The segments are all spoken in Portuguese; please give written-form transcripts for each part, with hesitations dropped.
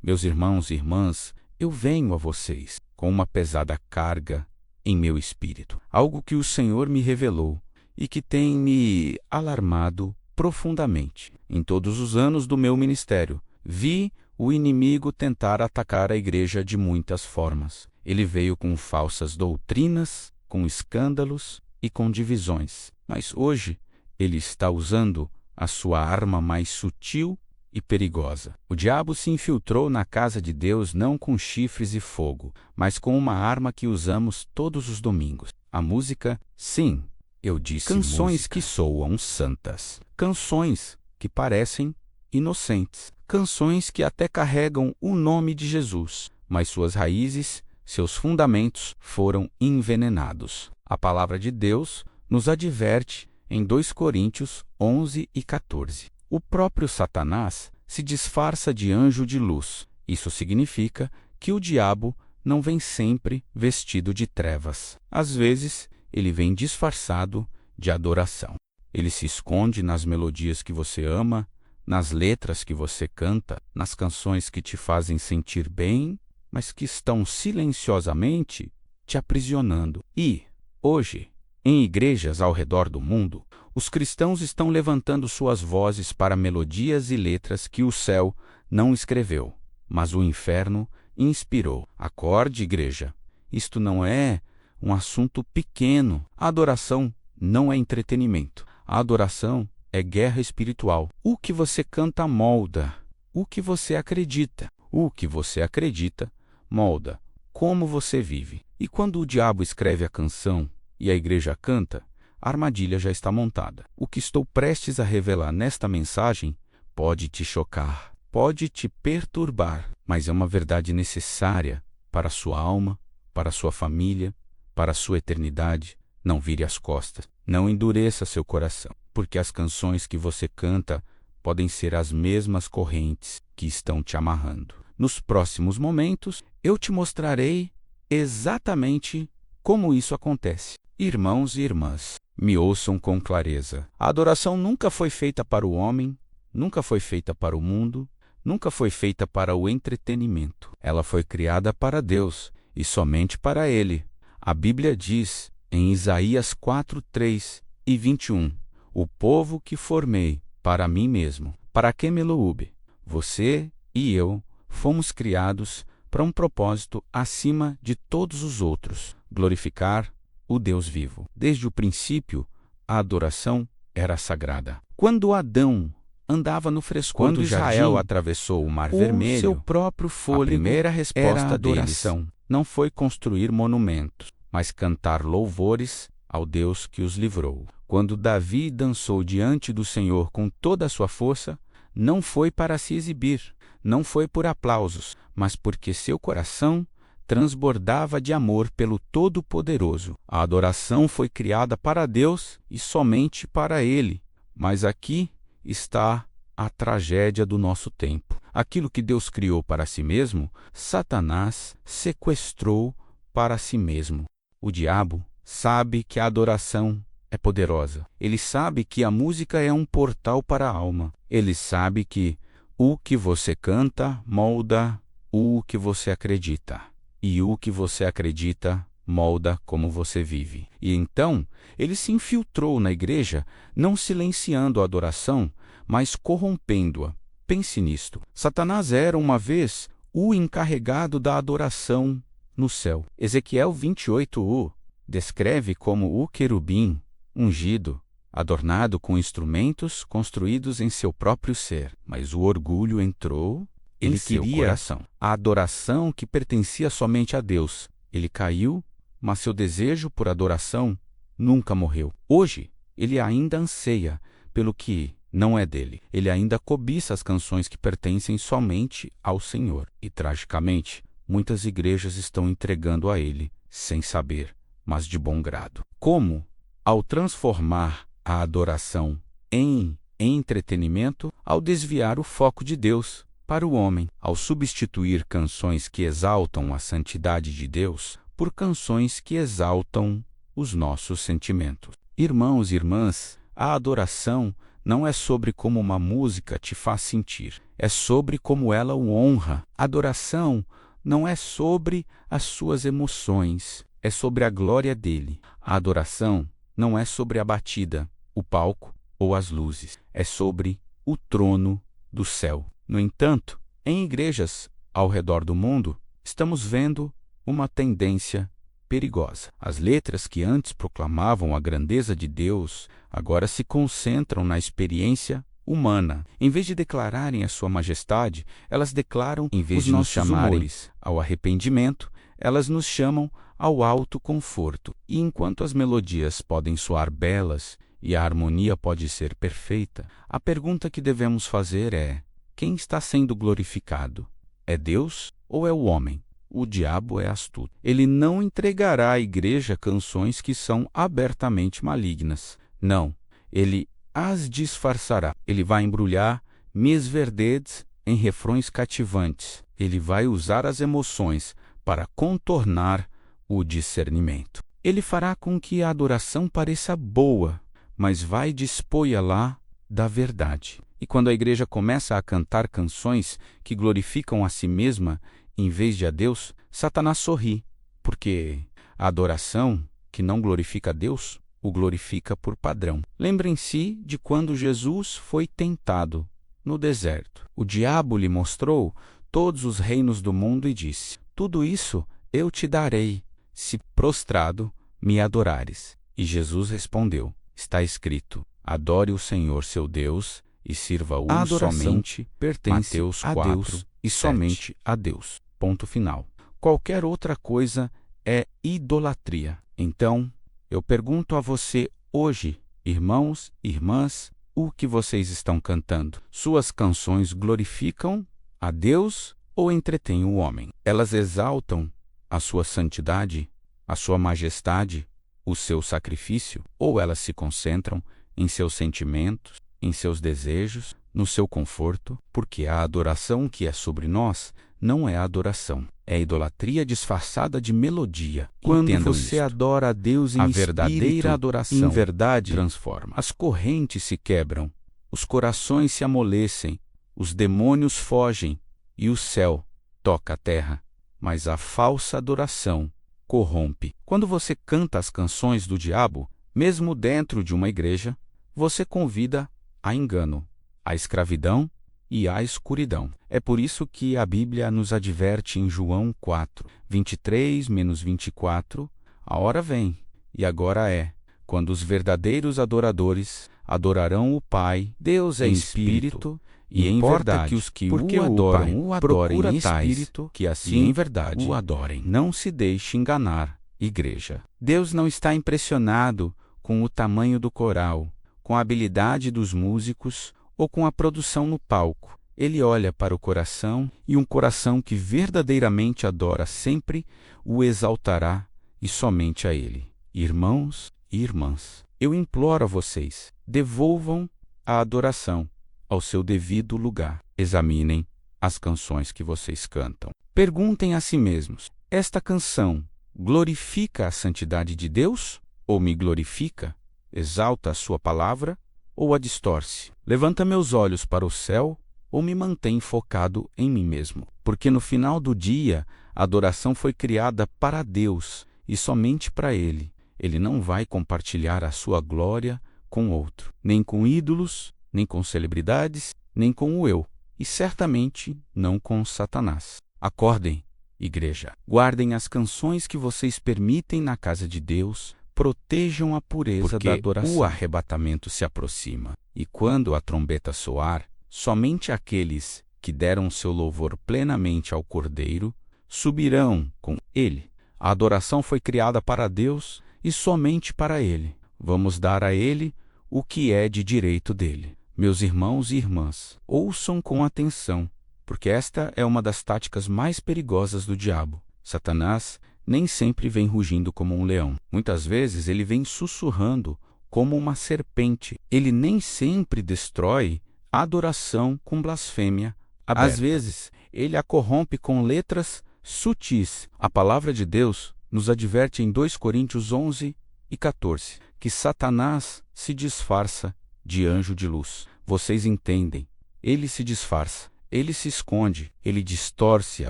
Meus irmãos e irmãs, eu venho a vocês com uma pesada carga em meu espírito, algo que o Senhor me revelou e que tem me alarmado profundamente. Em todos os anos do meu ministério, vi o inimigo tentar atacar a igreja de muitas formas. Ele veio com falsas doutrinas, com escândalos e com divisões. Mas hoje, ele está usando a sua arma mais sutil e perigosa. O diabo se infiltrou na casa de Deus não com chifres e fogo, mas com uma arma que usamos todos os domingos. A música, sim, eu disse canções música. Que soam santas, canções que parecem inocentes, canções que até carregam o nome de Jesus, mas suas raízes, seus fundamentos foram envenenados. A palavra de Deus nos adverte em 2 Coríntios 11 e 14. O próprio Satanás se disfarça de anjo de luz. Isso significa que o diabo não vem sempre vestido de trevas. Às vezes, ele vem disfarçado de adoração. Ele se esconde nas melodias que você ama, nas letras que você canta, nas canções que te fazem sentir bem, mas que estão silenciosamente te aprisionando. E, hoje, em igrejas ao redor do mundo, os cristãos estão levantando suas vozes para melodias e letras que o céu não escreveu, mas o inferno inspirou. Acorde, igreja. Isto não é um assunto pequeno. A adoração não é entretenimento. A adoração é guerra espiritual. O que você canta molda o que você acredita. O que você acredita molda como você vive. E quando o diabo escreve a canção e a igreja canta, a armadilha já está montada. O que estou prestes a revelar nesta mensagem pode te chocar, pode te perturbar, mas é uma verdade necessária para a sua alma, para a sua família, para a sua eternidade. Não vire as costas, não endureça seu coração, porque as canções que você canta podem ser as mesmas correntes que estão te amarrando. Nos próximos momentos, eu te mostrarei exatamente como isso acontece. Irmãos e irmãs, me ouçam com clareza. A adoração nunca foi feita para o homem, nunca foi feita para o mundo, nunca foi feita para o entretenimento. Ela foi criada para Deus e somente para Ele. A Bíblia diz em Isaías 4:3 e 21, o povo que formei para mim mesmo, para que Meloúbe, você e eu fomos criados para um propósito acima de todos os outros, glorificar o Deus vivo. Desde o princípio, a adoração era sagrada. Quando Adão andava no frescor do jardim, Israel atravessou o Mar Vermelho, seu próprio fôlego, a primeira resposta deles não foi construir monumentos, mas cantar louvores ao Deus que os livrou. Quando Davi dançou diante do Senhor com toda a sua força, não foi para se exibir, não foi por aplausos, mas porque seu coração transbordava de amor pelo Todo-Poderoso. A adoração foi criada para Deus e somente para Ele. Mas aqui está a tragédia do nosso tempo. Aquilo que Deus criou para si mesmo, Satanás sequestrou para si mesmo. O diabo sabe que a adoração é poderosa. Ele sabe que a música é um portal para a alma. Ele sabe que o que você canta molda o que você acredita. E o que você acredita molda como você vive. E então, ele se infiltrou na igreja, não silenciando a adoração, mas corrompendo-a. Pense nisto. Satanás era uma vez o encarregado da adoração no céu. Ezequiel 28 descreve como o querubim ungido, adornado com instrumentos construídos em seu próprio ser. Mas o orgulho entrou. Ele queria a adoração que pertencia somente a Deus. Ele caiu, mas seu desejo por adoração nunca morreu. Hoje, ele ainda anseia pelo que não é dele. Ele ainda cobiça as canções que pertencem somente ao Senhor. E, tragicamente, muitas igrejas estão entregando a ele, sem saber, mas de bom grado. Como, ao transformar a adoração em entretenimento, ao desviar o foco de Deus para o homem, ao substituir canções que exaltam a santidade de Deus por canções que exaltam os nossos sentimentos. Irmãos e irmãs, a adoração não é sobre como uma música te faz sentir. é sobre como ela o honra. Adoração não é sobre as suas emoções, é sobre a glória dele. A adoração não é sobre a batida, o palco ou as luzes, é sobre o trono do céu. No entanto, em igrejas ao redor do mundo, estamos vendo uma tendência perigosa. As letras que antes proclamavam a grandeza de Deus agora se concentram na experiência humana. Em vez de declararem a sua majestade, elas declaram, em vez de nos chamarem ao arrependimento, elas nos chamam ao autoconforto. E enquanto as melodias podem soar belas e a harmonia pode ser perfeita, a pergunta que devemos fazer é: quem está sendo glorificado? É Deus ou é o homem? O diabo é astuto. Ele não entregará à igreja canções que são abertamente malignas. Não, ele as disfarçará. Ele vai embrulhar Miss Verdades em refrões cativantes. Ele vai usar as emoções para contornar o discernimento. Ele fará com que a adoração pareça boa, mas vai despoilá-la da verdade. E quando a igreja começa a cantar canções que glorificam a si mesma em vez de a Deus, Satanás sorri, porque a adoração que não glorifica a Deus o glorifica por padrão. Lembrem-se de quando Jesus foi tentado no deserto. O diabo lhe mostrou todos os reinos do mundo e disse: tudo isso eu te darei, se prostrado me adorares. E Jesus respondeu: está escrito, adore o Senhor seu Deus e sirva-o somente. Pertence Mateus a 4, Deus e 7. Somente a Deus. Ponto final. Qualquer outra coisa é idolatria. Então, eu pergunto a você hoje, irmãos e irmãs, o que vocês estão cantando? Suas canções glorificam a Deus ou entretêm o homem? Elas exaltam a sua santidade, a sua majestade, o seu sacrifício? Ou elas se concentram em seus sentimentos, em seus desejos, no seu conforto? Porque a adoração que é sobre nós não é adoração, é idolatria disfarçada de melodia. Quando você adora a Deus em a verdadeira adoração, em verdade, transforma. As correntes se quebram, os corações se amolecem, os demônios fogem e o céu toca a terra. Mas a falsa adoração corrompe. Quando você canta as canções do diabo, mesmo dentro de uma igreja, você convida a engano, a escravidão e à escuridão. É por isso que a Bíblia nos adverte em João 4, 23-24, a hora vem, e agora é, quando os verdadeiros adoradores adorarão o Pai. Deus é espírito, e em verdade, que os que o adorem em espírito, que assim em verdade o adorem. Não se deixe enganar, igreja. Deus não está impressionado com o tamanho do coral, com a habilidade dos músicos ou com a produção no palco. Ele olha para o coração, e um coração que verdadeiramente adora sempre o exaltará, e somente a ele. Irmãos e irmãs, eu imploro a vocês, devolvam a adoração ao seu devido lugar. Examinem as canções que vocês cantam. Perguntem a si mesmos: esta canção glorifica a santidade de Deus? Ou me glorifica, exalta a sua palavra, ou a distorce? Levanta meus olhos para o céu ou me mantém focado em mim mesmo? Porque no final do dia, a adoração foi criada para Deus e somente para Ele. Ele não vai compartilhar a sua glória com outro, nem com ídolos, nem com celebridades, nem com o eu, e certamente não com Satanás. Acordem, igreja. Guardem as canções que vocês permitem na casa de Deus. Protejam a pureza da adoração. O arrebatamento se aproxima, e quando a trombeta soar, somente aqueles que deram seu louvor plenamente ao Cordeiro subirão com ele. A adoração foi criada para Deus e somente para Ele. Vamos dar a Ele o que é de direito dele. Meus irmãos e irmãs, ouçam com atenção, porque esta é uma das táticas mais perigosas do diabo. Satanás nem sempre vem rugindo como um leão. Muitas vezes ele vem sussurrando como uma serpente. Ele nem sempre destrói a adoração com blasfêmia aberta. Às vezes, ele a corrompe com letras sutis. A palavra de Deus nos adverte em 2 Coríntios 11 e 14, que Satanás se disfarça de anjo de luz. Vocês entendem? Ele se disfarça. Ele se esconde, ele distorce a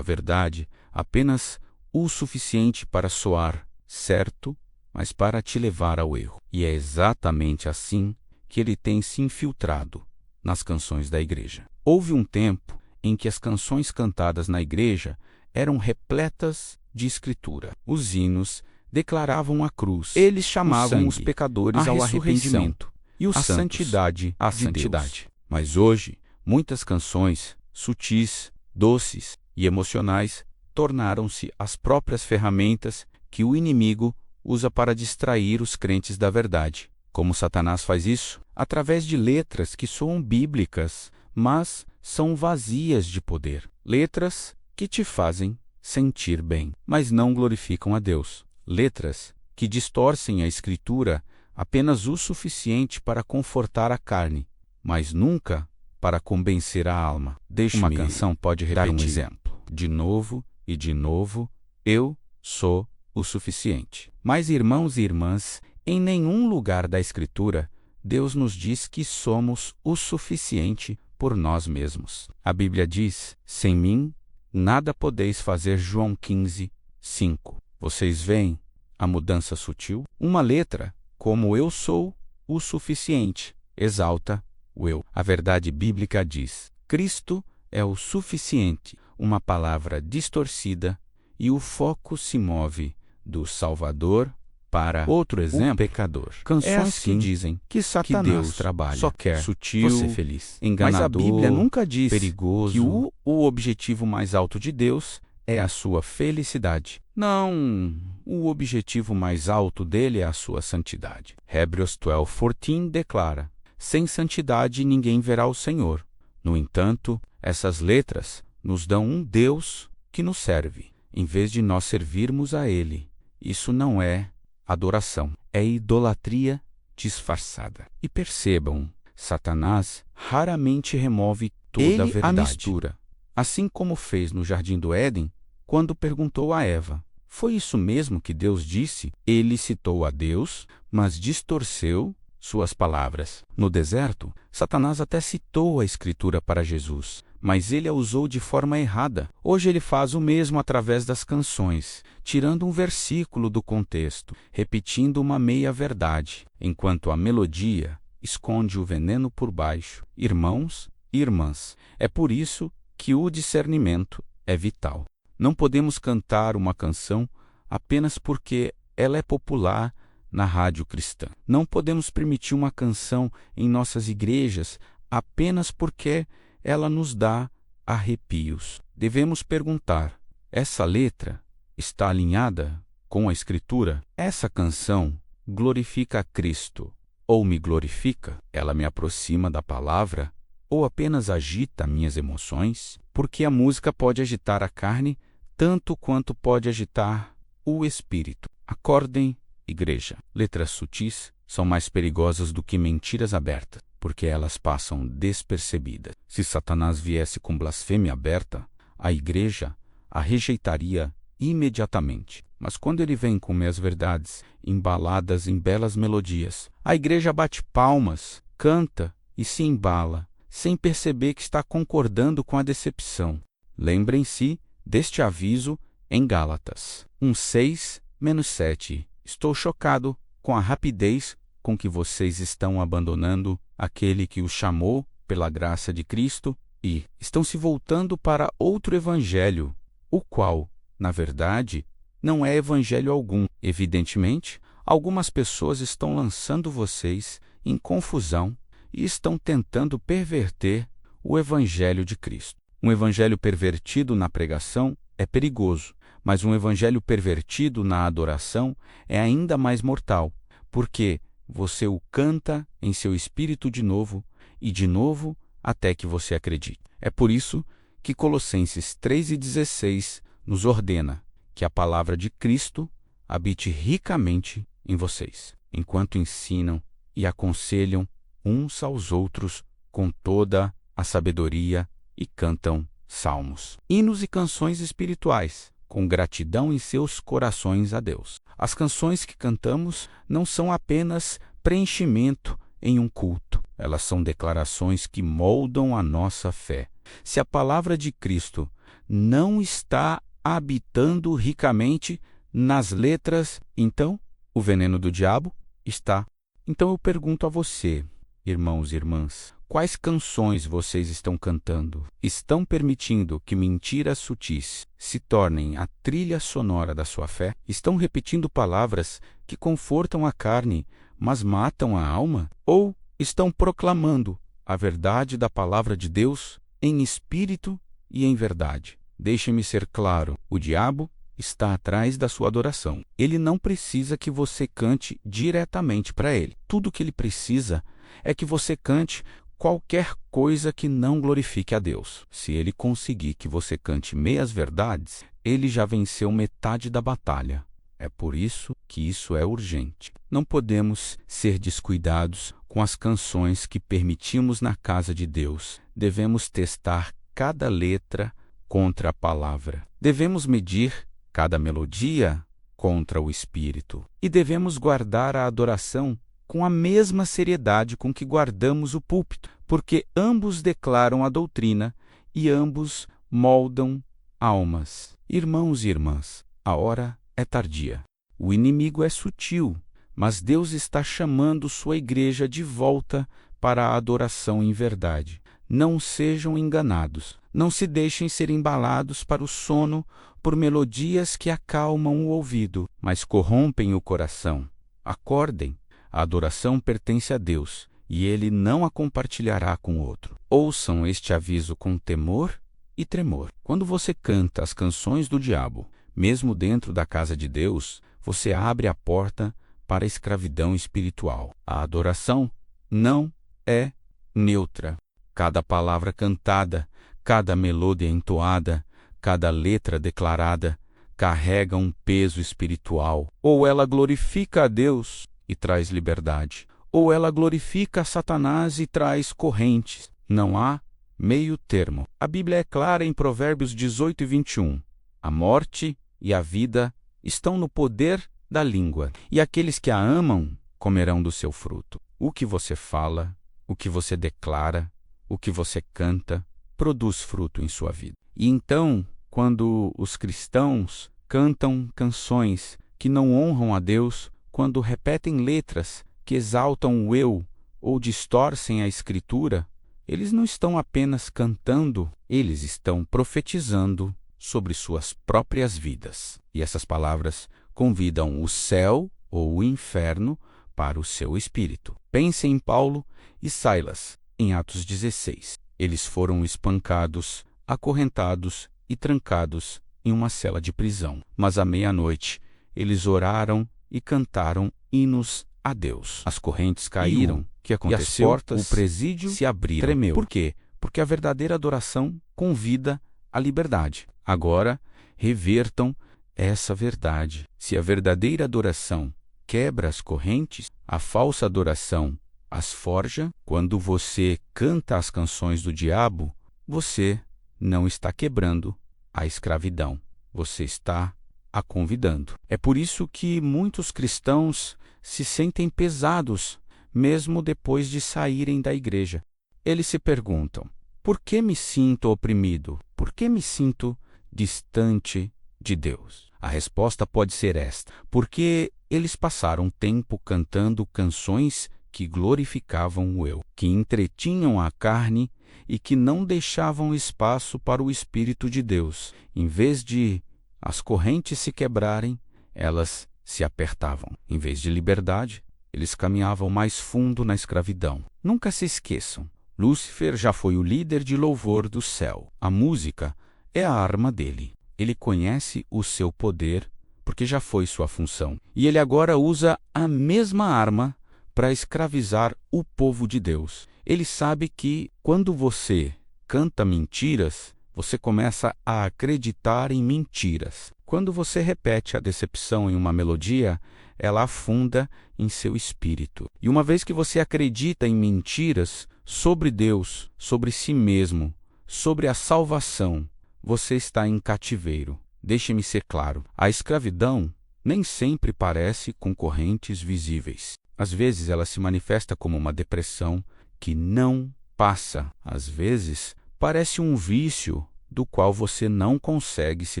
verdade apenas o suficiente para soar certo, mas para te levar ao erro. E é exatamente assim que ele tem se infiltrado nas canções da igreja. Houve um tempo em que as canções cantadas na igreja eram repletas de escritura. Os hinos declaravam a cruz. Eles chamavam os pecadores ao arrependimento e a santidade à santidade. Mas hoje, muitas canções sutis, doces e emocionais tornaram-se as próprias ferramentas que o inimigo usa para distrair os crentes da verdade. Como Satanás faz isso? Através de letras que soam bíblicas, mas são vazias de poder. Letras que te fazem sentir bem, mas não glorificam a Deus. Letras que distorcem a Escritura apenas o suficiente para confortar a carne, mas nunca para convencer a alma. Uma canção pode repetir um exemplo. De novo e de novo, eu sou o suficiente. Mas, irmãos e irmãs, em nenhum lugar da Escritura, Deus nos diz que somos o suficiente por nós mesmos. A Bíblia diz, sem mim, nada podeis fazer. João 15, 5. Vocês veem a mudança sutil? Uma letra, como eu sou o suficiente, exalta o eu. A verdade bíblica diz, Cristo é o suficiente. Uma palavra distorcida e o foco se move do Salvador para outro exemplo, o pecador. Canções assim que dizem que Satanás Deus trabalha, só quer sutil, você feliz, enganador, mas a Bíblia nunca diz perigoso, que o objetivo mais alto de Deus é a sua felicidade. Não, o objetivo mais alto dele é a sua santidade. Hebrews 12:14 declara, sem santidade ninguém verá o Senhor. No entanto, essas letras nos dão um Deus que nos serve, em vez de nós servirmos a Ele. Isso não é adoração, é idolatria disfarçada. E percebam, Satanás raramente remove toda a verdade. A mistura, assim como fez no Jardim do Éden, quando perguntou a Eva, foi isso mesmo que Deus disse? Ele citou a Deus, mas distorceu suas palavras. No deserto, Satanás até citou a Escritura para Jesus, mas ele a usou de forma errada. Hoje ele faz o mesmo através das canções, tirando um versículo do contexto, repetindo uma meia-verdade, enquanto a melodia esconde o veneno por baixo. Irmãos e irmãs, é por isso que o discernimento é vital. Não podemos cantar uma canção apenas porque ela é popular na rádio cristã. Não podemos permitir uma canção em nossas igrejas apenas porque ela nos dá arrepios. Devemos perguntar, essa letra está alinhada com a Escritura? Essa canção glorifica a Cristo ou me glorifica? Ela me aproxima da palavra ou apenas agita minhas emoções? Porque a música pode agitar a carne tanto quanto pode agitar o espírito. Acordem, igreja. Letras sutis são mais perigosas do que mentiras abertas, porque elas passam despercebidas. Se Satanás viesse com blasfêmia aberta, a igreja a rejeitaria imediatamente. Mas quando ele vem com meias verdades, embaladas em belas melodias, a igreja bate palmas, canta e se embala, sem perceber que está concordando com a decepção. Lembrem-se deste aviso em Gálatas 1:6-7. Estou chocado com a rapidez com que vocês estão abandonando aquele que os chamou pela graça de Cristo e estão se voltando para outro evangelho, o qual, na verdade, não é evangelho algum. Evidentemente, algumas pessoas estão lançando vocês em confusão e estão tentando perverter o evangelho de Cristo. Um evangelho pervertido na pregação é perigoso, mas um evangelho pervertido na adoração é ainda mais mortal, porque você o canta em seu espírito de novo e de novo até que você acredite. É por isso que Colossenses 3:16 nos ordena que a palavra de Cristo habite ricamente em vocês, enquanto ensinam e aconselham uns aos outros com toda a sabedoria e cantam salmos, hinos e canções espirituais, com gratidão em seus corações a Deus. As canções que cantamos não são apenas preenchimento em um culto. Elas são declarações que moldam a nossa fé, Se a palavra de Cristo não está habitando ricamente nas letras, então o veneno do diabo está. Então eu pergunto a você, irmãos e irmãs, quais canções vocês estão cantando? Estão permitindo que mentiras sutis se tornem a trilha sonora da sua fé? Estão repetindo palavras que confortam a carne, mas matam a alma? Ou estão proclamando a verdade da palavra de Deus em espírito e em verdade? Deixe-me ser claro, o diabo está atrás da sua adoração. Ele não precisa que você cante diretamente para ele. Tudo o que ele precisa é que você cante qualquer coisa que não glorifique a Deus. Se ele conseguir que você cante meias verdades, ele já venceu metade da batalha. É por isso que isso é urgente. Não podemos ser descuidados com as canções que permitimos na casa de Deus. Devemos testar cada letra contra a palavra. Devemos medir cada melodia contra o Espírito. E devemos guardar a adoração com a mesma seriedade com que guardamos o púlpito, porque ambos declaram a doutrina e ambos moldam almas. Irmãos e irmãs, a hora é tardia. O inimigo é sutil, mas Deus está chamando sua igreja de volta para a adoração em verdade. Não sejam enganados. Não se deixem ser embalados para o sono por melodias que acalmam o ouvido, mas corrompem o coração. Acordem. A adoração pertence a Deus, e Ele não a compartilhará com outro. Ouçam este aviso com temor e tremor. Quando você canta as canções do diabo, mesmo dentro da casa de Deus, você abre a porta para a escravidão espiritual. A adoração não é neutra. Cada palavra cantada, cada melodia entoada, cada letra declarada, carrega um peso espiritual. Ou ela glorifica a Deus e traz liberdade, ou ela glorifica a Satanás e traz correntes. Não há meio termo. A Bíblia é clara em Provérbios 18 e 21. A morte e a vida estão no poder da língua, e aqueles que a amam comerão do seu fruto. O que você fala, o que você declara, o que você canta, produz fruto em sua vida. E então, quando os cristãos cantam canções que não honram a Deus, quando repetem letras que exaltam o eu ou distorcem a Escritura, eles não estão apenas cantando, eles estão profetizando sobre suas próprias vidas. E essas palavras convidam o céu ou o inferno para o seu espírito. Pense em Paulo e Silas, em Atos 16. Eles foram espancados, acorrentados e trancados em uma cela de prisão. Mas à meia-noite, eles oraram e cantaram hinos a Deus. As correntes caíram, que aconteceu? E as portas, o presídio se abriram. Tremeu. Por quê? Porque a verdadeira adoração convida à liberdade. Agora, revertam essa verdade. Se a verdadeira adoração quebra as correntes, a falsa adoração as forja. Quando você canta as canções do diabo, você não está quebrando a escravidão. Você está a convidando. É por isso que muitos cristãos se sentem pesados, mesmo depois de saírem da igreja. Eles se perguntam: por que me sinto oprimido? Por que me sinto distante de Deus? A resposta pode ser esta: porque eles passaram tempo cantando canções que glorificavam o eu, que entretinham a carne e que não deixavam espaço para o Espírito de Deus. Em vez de as correntes se quebrarem, elas se apertavam. Em vez de liberdade, eles caminhavam mais fundo na escravidão. Nunca se esqueçam, Lúcifer já foi o líder de louvor do céu. A música é a arma dele. Ele conhece o seu poder, porque já foi sua função. E ele agora usa a mesma arma para escravizar o povo de Deus. Ele sabe que, quando você canta mentiras, você começa a acreditar em mentiras. Quando você repete a decepção em uma melodia, ela afunda em seu espírito. E uma vez que você acredita em mentiras sobre Deus, sobre si mesmo, sobre a salvação, você está em cativeiro. Deixe-me ser claro, a escravidão nem sempre parece com correntes visíveis. Às vezes ela se manifesta como uma depressão que não passa. Às vezes parece um vício do qual você não consegue se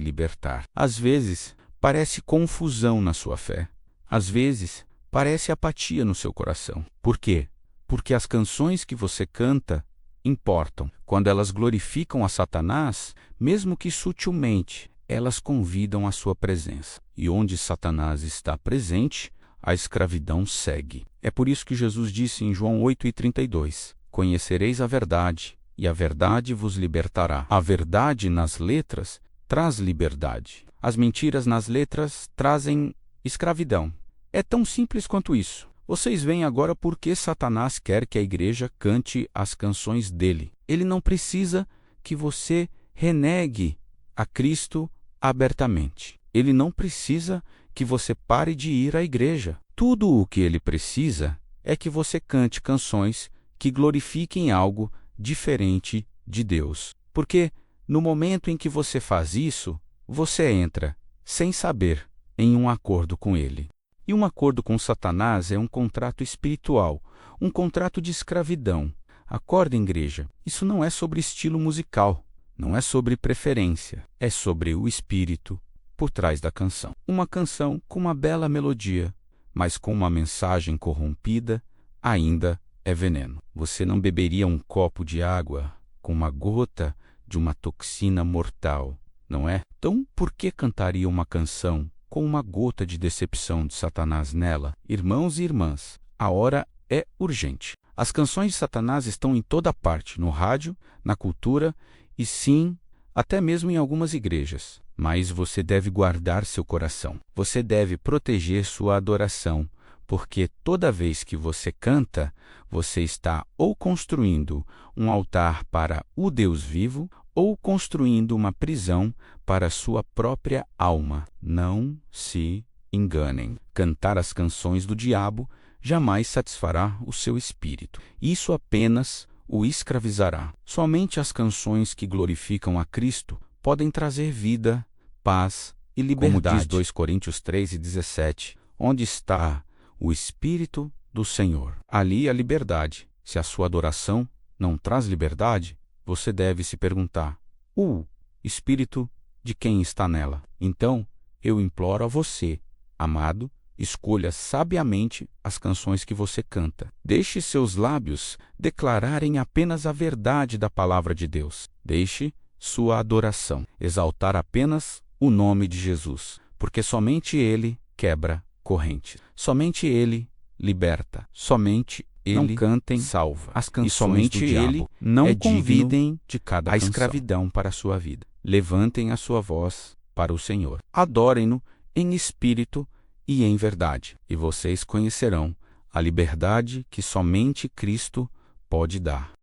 libertar. Às vezes, parece confusão na sua fé. Às vezes, parece apatia no seu coração. Por quê? Porque as canções que você canta importam. Quando elas glorificam a Satanás, mesmo que sutilmente, elas convidam à sua presença. E onde Satanás está presente, a escravidão segue. É por isso que Jesus disse em João 8:32, conhecereis a verdade, e a verdade vos libertará. A verdade nas letras traz liberdade. As mentiras nas letras trazem escravidão. É tão simples quanto isso. Vocês veem agora por que Satanás quer que a igreja cante as canções dele. Ele não precisa que você renegue a Cristo abertamente. Ele não precisa que você pare de ir à igreja. Tudo o que ele precisa é que você cante canções que glorifiquem algo diferente de Deus. Porque no momento em que você faz isso, você entra, sem saber, em um acordo com ele. E um acordo com Satanás é um contrato espiritual, um contrato de escravidão. Acorda, igreja, isso não é sobre estilo musical, não é sobre preferência, é sobre o espírito por trás da canção. Uma canção com uma bela melodia, mas com uma mensagem corrompida, ainda é veneno. Você não beberia um copo de água com uma gota de uma toxina mortal, não é? Então, por que cantaria uma canção com uma gota de decepção de Satanás nela? Irmãos e irmãs, a hora é urgente. As canções de Satanás estão em toda parte, no rádio, na cultura e sim, até mesmo em algumas igrejas. Mas você deve guardar seu coração. Você deve proteger sua adoração, porque toda vez que você canta, você está ou construindo um altar para o Deus vivo, ou construindo uma prisão para sua própria alma. Não se enganem. Cantar as canções do diabo jamais satisfará o seu espírito. Isso apenas o escravizará. Somente as canções que glorificam a Cristo podem trazer vida, paz e liberdade. Como diz 2 Coríntios 3:17, onde está o Espírito do Senhor, ali a liberdade. Se a sua adoração não traz liberdade, você deve se perguntar, o Espírito de quem está nela? Então, eu imploro a você, amado, escolha sabiamente as canções que você canta. Deixe seus lábios declararem apenas a verdade da palavra de Deus. Deixe sua adoração exaltar apenas o nome de Jesus, porque somente Ele quebra correntes. Somente Ele liberta. Somente Ele não cantem, salva. As canções e somente do diabo Ele não convidem de cada a escravidão para a sua vida. Levantem a sua voz para o Senhor. Adorem-no em espírito e em verdade, e vocês conhecerão a liberdade que somente Cristo pode dar.